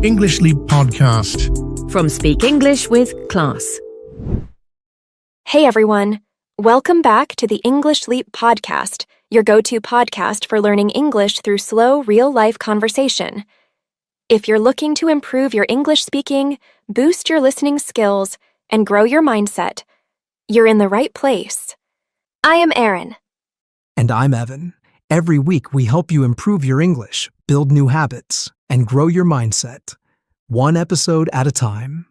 English Leap Podcast. From Speak English with Class. Hey everyone, welcome back to the English Leap Podcast, your go-to podcast for learning English through slow, real-life conversation. If you're looking to improve your English speaking, boost your listening skills, and grow your mindset, you're in the right place. I am Erin. And I'm Evan. Every week we help you improve your English, build new habits, and grow your mindset, one episode at a time.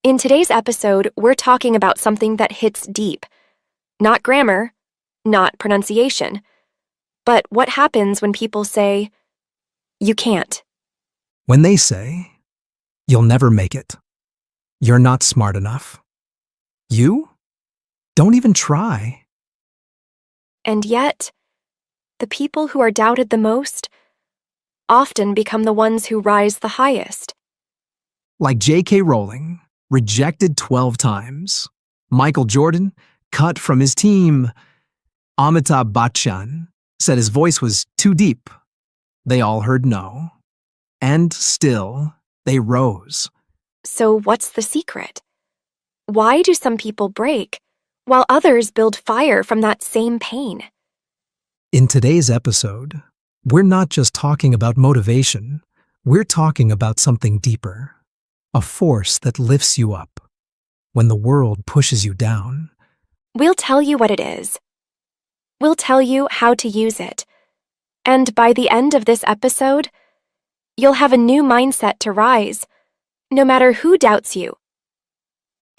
In today's episode, we're talking about something that hits deep. Not grammar, not pronunciation, but what happens when people say, "You can't." When they say, "You'll never make it," "You're not smart enough," "You? Don't even try." And yet, the people who are doubted the most often become the ones who rise the highest. Like J.K. Rowling, rejected 12 times. Michael Jordan, cut from his team. Amitabh Bachchan said his voice was too deep. They all heard no. And still, they rose. So what's the secret? Why do some people break, while others build fire from that same pain? In today's episode, we're not just talking about motivation, we're talking about something deeper. A force that lifts you up when the world pushes you down. We'll tell you what it is. We'll tell you how to use it. And by the end of this episode, you'll have a new mindset to rise, no matter who doubts you.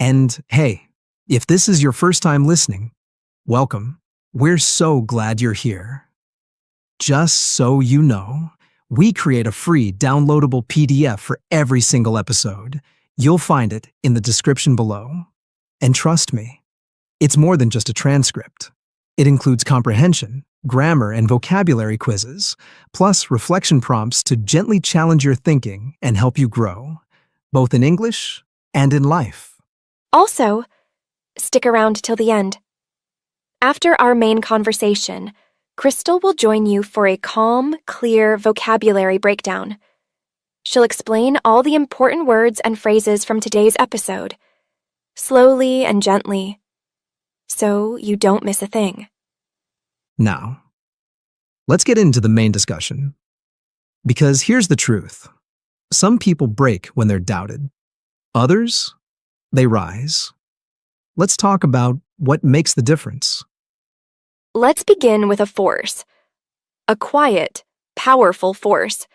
And hey, if this is your first time listening, welcome. We're so glad you're here. Just so you know, we create a free downloadable PDF for every single episode. You'll find it in the description below. And trust me, it's more than just a transcript. It includes comprehension, grammar, and vocabulary quizzes, plus reflection prompts to gently challenge your thinking and help you grow, both in English and in life. Also, stick around till the end. After our main conversation, Crystal will join you for a calm, clear vocabulary breakdown. She'll explain all the important words and phrases from today's episode, slowly and gently, so you don't miss a thing. Now, let's get into the main discussion. Because here's the truth. Some people break when they're doubted. Others, they rise. Let's talk about what makes the difference. Let's begin with a force. A quiet, powerful force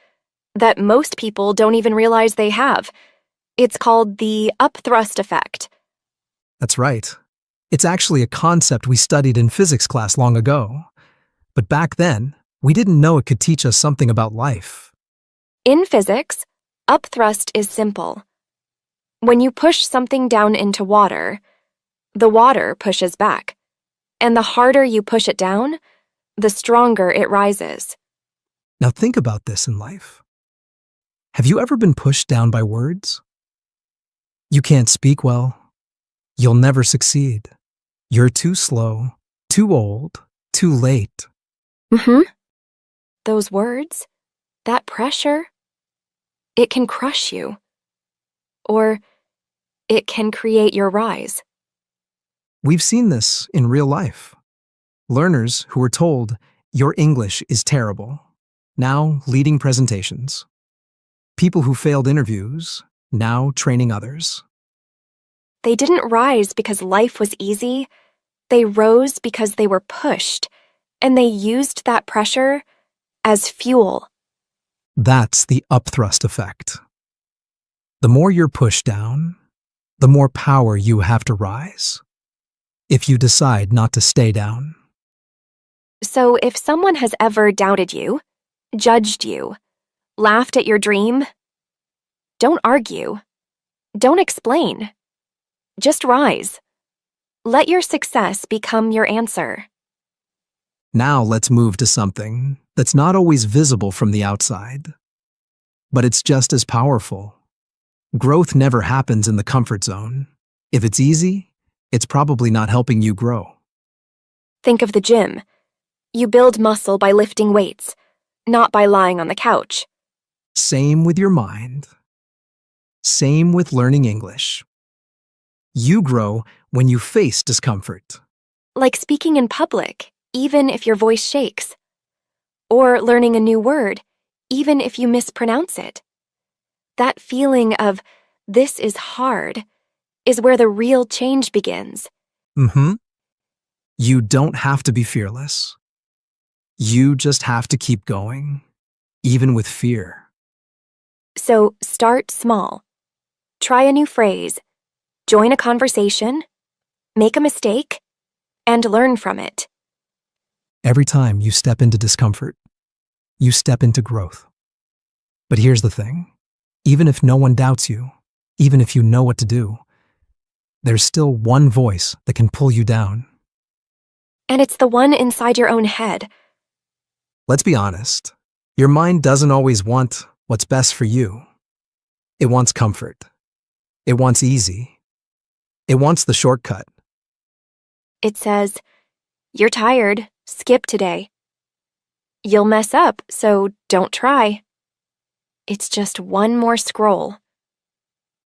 that most people don't even realize they have. It's called the Upthrust Effect. That's right. It's actually a concept we studied in physics class long ago. But back then, we didn't know it could teach us something about life. In physics, upthrust is simple. When you push something down into water, the water pushes back. And the harder you push it down, the stronger it rises. Now think about this in life. Have you ever been pushed down by words? You can't speak well. You'll never succeed. You're too slow, too old, too late. Those words, that pressure, it can crush you. Or it can create your rise. We've seen this in real life. Learners who were told, "Your English is terrible," now leading presentations. People who failed interviews, now training others. They didn't rise because life was easy. They rose because they were pushed, and they used that pressure as fuel. That's the upthrust effect. The more you're pushed down, the more power you have to rise. If you decide not to stay down. So if someone has ever doubted you, judged you, laughed at your dream, don't argue. Don't explain. Just rise. Let your success become your answer. Now let's move to something that's not always visible from the outside, but it's just as powerful. Growth never happens in the comfort zone. If it's easy, it's probably not helping you grow. Think of the gym. You build muscle by lifting weights, not by lying on the couch. Same with your mind. Same with learning English. You grow when you face discomfort. Like speaking in public, even if your voice shakes. Or learning a new word, even if you mispronounce it. That feeling of, this is hard, is where the real change begins. You don't have to be fearless. You just have to keep going, even with fear. So start small. Try a new phrase. Join a conversation. Make a mistake. And learn from it. Every time you step into discomfort, you step into growth. But here's the thing. Even if no one doubts you, even if you know what to do, there's still one voice that can pull you down. And it's the one inside your own head. Let's be honest. Your mind doesn't always want what's best for you. It wants comfort. It wants easy. It wants the shortcut. It says, you're tired, skip today. You'll mess up, so don't try. It's just one more scroll.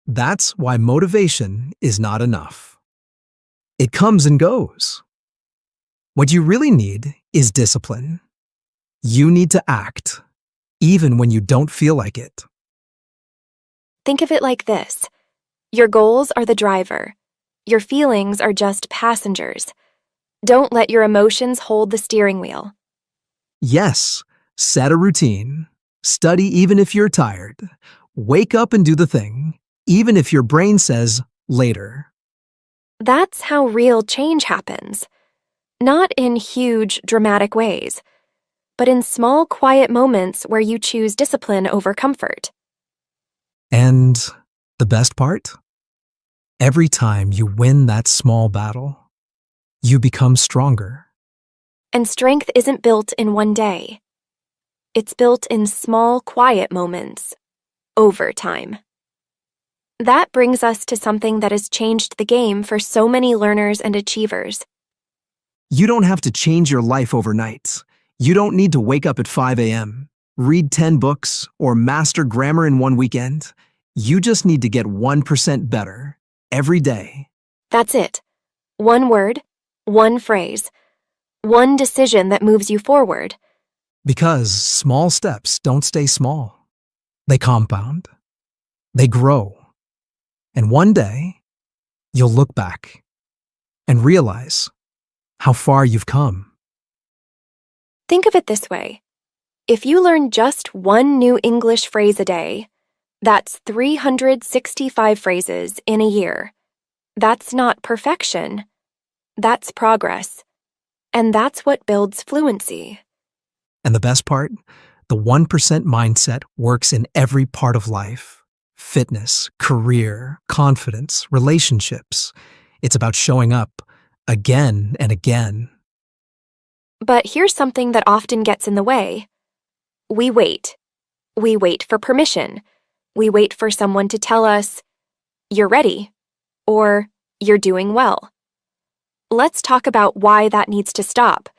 That's why motivation is not enough. It comes and goes. What you really need is discipline. You need to act, even when you don't feel like it. Think of it like this. Your goals are the driver. Your feelings are just passengers. Don't let your emotions hold the steering wheel. Yes, set a routine. Study even if you're tired. Wake up and do the thing, even if your brain says later. That's how real change happens. Not in huge, dramatic ways, but in small, quiet moments where you choose discipline over comfort. And the best part? Every time you win that small battle, you become stronger. And strength isn't built in one day. It's built in small, quiet moments, over time. That brings us to something that has changed the game for so many learners and achievers. You don't have to change your life overnight. You don't need to wake up at 5 a.m., read 10 books, or master grammar in one weekend. You just need to get 1% better every day. That's it. One word, one phrase, one decision that moves you forward. Because small steps don't stay small. They compound. They grow. And one day, you'll look back and realize how far you've come. Think of it this way. If you learn just one new English phrase a day, that's 365 phrases in a year. That's not perfection. That's progress. And that's what builds fluency. And the best part? The 1% mindset works in every part of life. Fitness, career, confidence, relationships. It's about showing up again and again. But here's something that often gets in the way. We wait. We wait for permission. We wait for someone to tell us, you're ready, or you're doing well. Let's talk about why that needs to stop.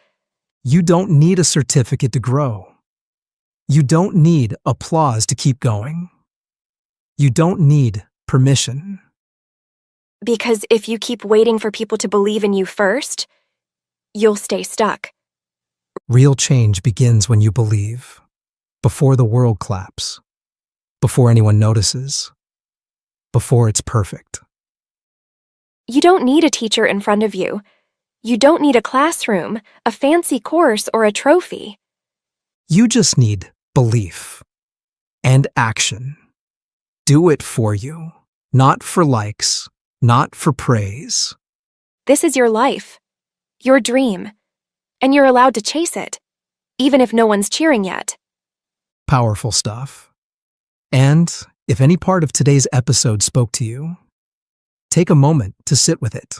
You don't need a certificate to grow. You don't need applause to keep going. You don't need permission. Because if you keep waiting for people to believe in you first, you'll stay stuck. Real change begins when you believe, before the world claps, before anyone notices, before it's perfect. You don't need a teacher in front of you. You don't need a classroom, a fancy course, or a trophy. You just need belief and action. Do it for you, not for likes, not for praise. This is your life, your dream, and you're allowed to chase it, even if no one's cheering yet. Powerful stuff. And if any part of today's episode spoke to you, take a moment to sit with it.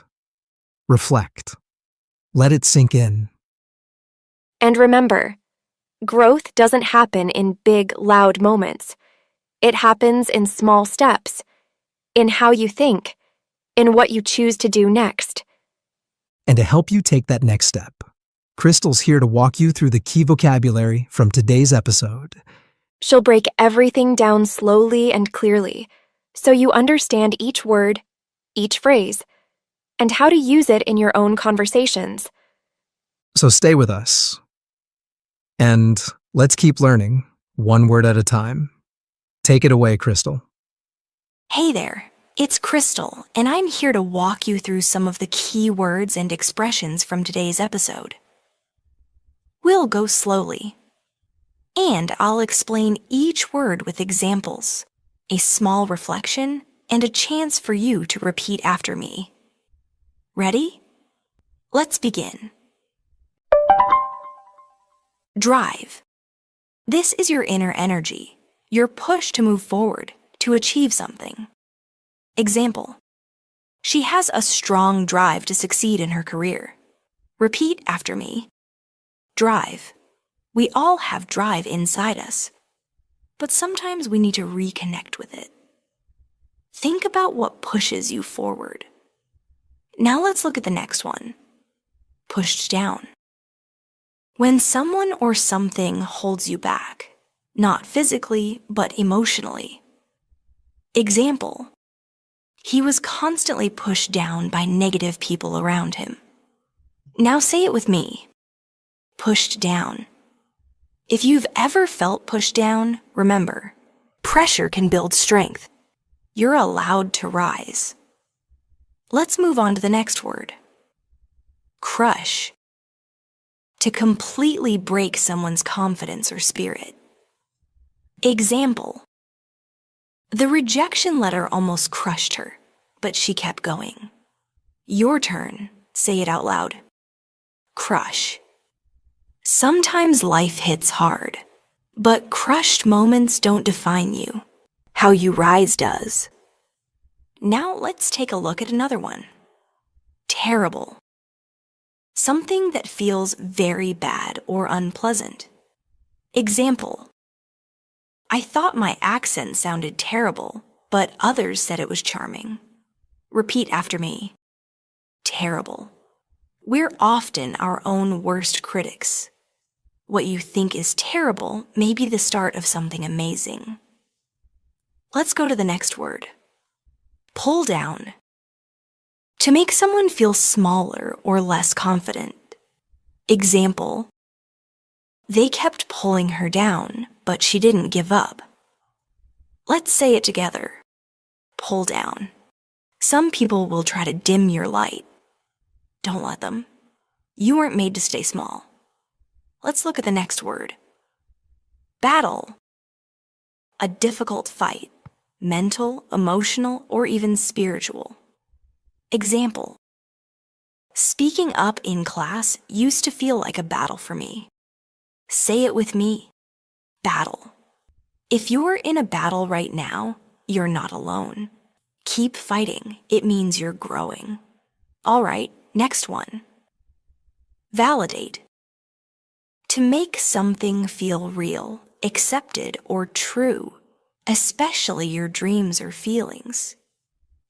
Reflect. Let it sink in. And remember, growth doesn't happen in big, loud moments. It happens in small steps, in how you think, in what you choose to do next. And to help you take that next step, Crystal's here to walk you through the key vocabulary from today's episode. She'll break everything down slowly and clearly, so you understand each word, each phrase, and how to use it in your own conversations. So stay with us. And let's keep learning, one word at a time. Take it away, Crystal. Hey there, it's Crystal, and I'm here to walk you through some of the key words and expressions from today's episode. We'll go slowly, and I'll explain each word with examples, a small reflection, and a chance for you to repeat after me. Ready? Let's begin. Drive. This is your inner energy, your push to move forward, to achieve something. Example: she has a strong drive to succeed in her career. Repeat after me. Drive. We all have drive inside us, but sometimes we need to reconnect with it. Think about what pushes you forward. Now let's look at the next one. Pushed down. When someone or something holds you back, not physically, but emotionally. Example: he was constantly pushed down by negative people around him. Now say it with me. Pushed down. If you've ever felt pushed down, remember, pressure can build strength. You're allowed to rise. Let's move on to the next word. Crush. To completely break someone's confidence or spirit. Example: the rejection letter almost crushed her, but she kept going. Your turn. Say it out loud. Crush. Sometimes life hits hard, but crushed moments don't define you. How you rise does. Now let's take a look at another one. Terrible. Something that feels very bad or unpleasant. Example: I thought my accent sounded terrible, but others said it was charming. Repeat after me. Terrible. We're often our own worst critics. What you think is terrible may be the start of something amazing. Let's go to the next word. Pull down. To make someone feel smaller or less confident. Example: they kept pulling her down, but she didn't give up. Let's say it together. Pull down. Some people will try to dim your light. Don't let them. You weren't made to stay small. Let's look at the next word. Battle. A difficult fight, mental, emotional, or even spiritual. Example: speaking up in class used to feel like a battle for me. Say it with me. Battle. If you're in a battle right now, you're not alone. Keep fighting. It means you're growing. All right, next one. Validate. To make something feel real, accepted, or true, especially your dreams or feelings.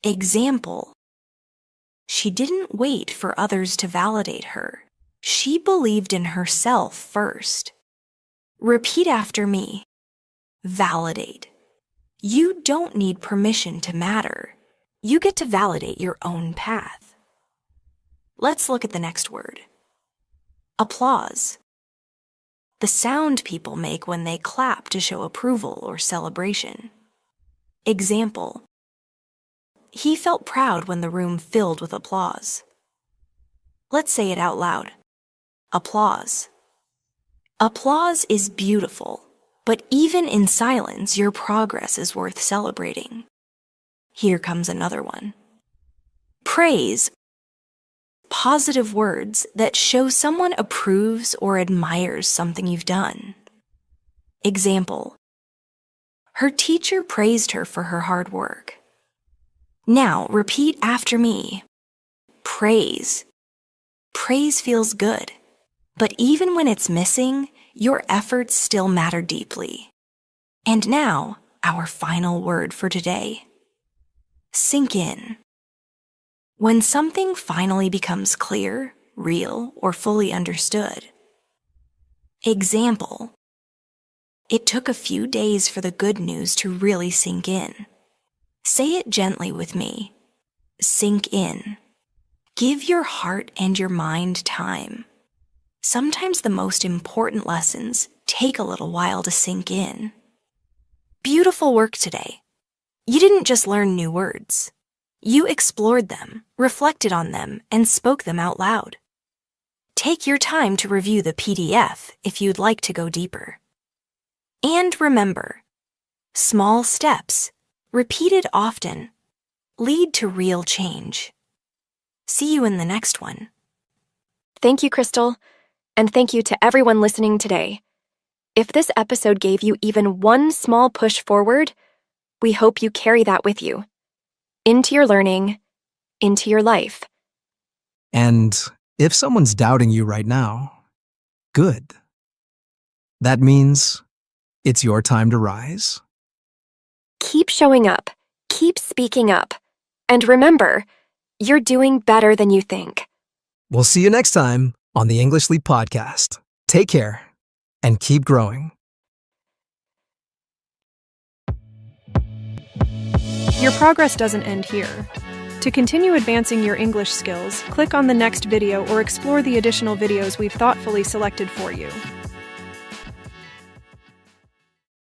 Example: she didn't wait for others to validate her. She believed in herself first. Repeat after me. Validate. You don't need permission to matter. You get to validate your own path. Let's look at the next word. Applause. The sound people make when they clap to show approval or celebration. Example: he felt proud when the room filled with applause. Let's say it out loud. Applause. Applause is beautiful, but even in silence, your progress is worth celebrating. Here comes another one. Praise. Positive words that show someone approves or admires something you've done. Example: her teacher praised her for her hard work. Now repeat after me. Praise. Praise feels good, but even when it's missing, your efforts still matter deeply. And now, our final word for today. Sink in. When something finally becomes clear, real, or fully understood. Example: it took a few days for the good news to really sink in. Say it gently with me. Sink in. Give your heart and your mind time. Sometimes the most important lessons take a little while to sink in. Beautiful work today. You didn't just learn new words. You explored them, reflected on them, and spoke them out loud. Take your time to review the PDF if you'd like to go deeper. And remember, small steps, repeated often, lead to real change. See you in the next one. Thank you, Crystal, and thank you to everyone listening today. If this episode gave you even one small push forward, we hope you carry that with you. Into your learning, into your life. And if someone's doubting you right now, good. That means it's your time to rise. Keep showing up, keep speaking up, and remember, you're doing better than you think. We'll see you next time on the English Leap Podcast. Take care and keep growing. Your progress doesn't end here. To continue advancing your English skills, click on the next video or explore the additional videos we've thoughtfully selected for you.